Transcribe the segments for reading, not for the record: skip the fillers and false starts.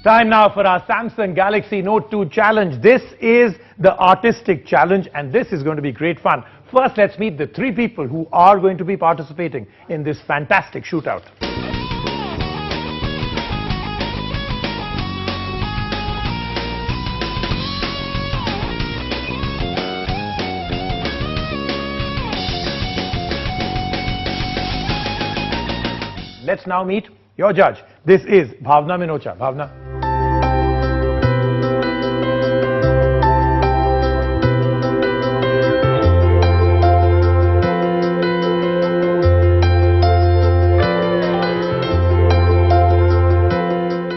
Time now for our Samsung Galaxy Note 2 challenge. This is the artistic challenge and this is going to be great fun. First, let's meet the three people who are going to be participating in this fantastic shootout. Let's now meet your judge. This is Bhavna Minocha. Bhavna.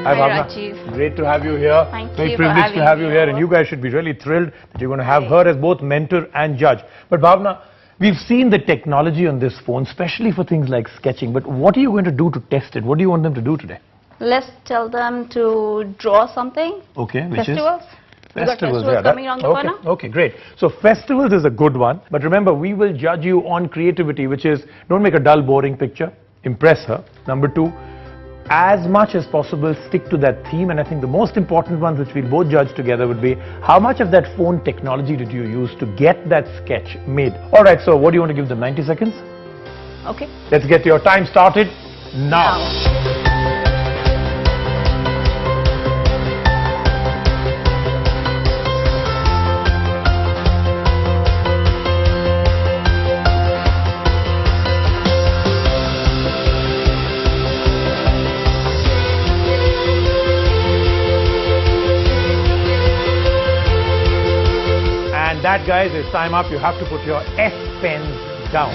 Hi Rajiv. Great to have you here. Thank Very you privileged to have you here, and you guys should be really thrilled that you're going to have her as both mentor and judge. But Bhavna, we've seen the technology on this phone, especially for things like sketching. But what are you going to do to test it? What do you want them to do today? Let's tell them to draw something. Okay, which festivals. is? Festivals, yeah, coming around the corner. Okay, great. So festivals is a good one. But remember, we will judge you on creativity, which is don't make a dull, boring picture. Impress her. Number two, as much as possible, stick to that theme. And I think the most important ones, which we'll both judge together, would be how much of that phone technology did you use to get that sketch made? All right, so what do you want to give them? 90 seconds? Okay. Let's get your time started now. And that, guys, is time up. You have to put your S pens down.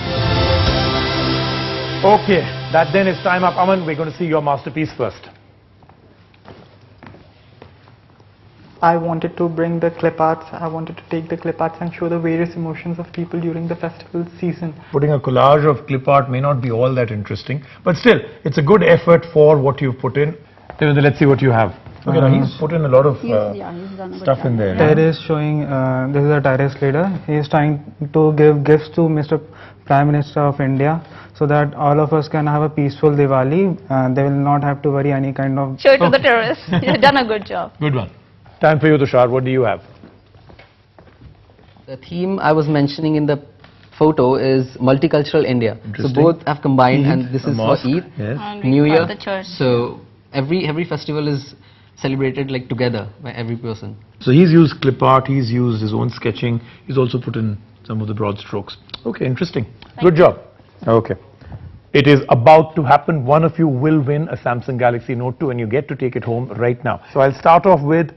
Okay, that then is time up. Aman, we're going to see your masterpiece first. I wanted to bring the clip arts. I wanted to take the clip arts and show the various emotions of people during the festival season. Putting a collage of clip art may not be all that interesting, but still, it's a good effort for what you've put in. Devendra, let's see what you have. Okay, now he's put in a lot of stuff in there. There is showing, this is a terrace leader. He is trying to give gifts to Mr. Prime Minister of India so that all of us can have a peaceful Diwali and they will not have to worry any kind of... Show it to the terrorists. You've done a good job. Good one. Time for you, Tushar. What do you have? The theme I was mentioning in the photo is multicultural India. So both have combined, and this is for Eid, yes. New Year. The church. So every festival is celebrated like together by every person. So he's used clip art, he's used his own sketching, he's also put in some of the broad strokes. Okay, interesting. Good job. Okay. It is about to happen. One of you will win a Samsung Galaxy Note 2 and you get to take it home right now. So I'll start off with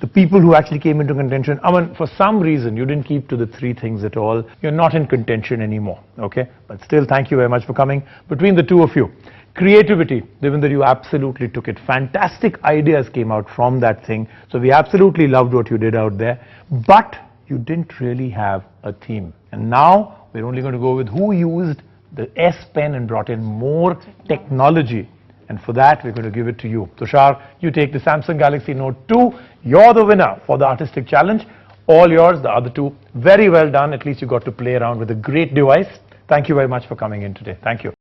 the people who actually came into contention. Aman, for some reason, you didn't keep to the three things at all. You're not in contention anymore, okay? But still, thank you very much for coming. Between the two of you, creativity, Devendra, you absolutely took it. Fantastic ideas came out from that thing. So we absolutely loved what you did out there. But you didn't really have a theme. And now, we're only going to go with who used the S Pen and brought in more technology. And for that, we're going to give it to you. Tushar, you take the Samsung Galaxy Note 2. You're the winner for the artistic challenge. All yours, the other two. Very well done. At least you got to play around with a great device. Thank you very much for coming in today. Thank you.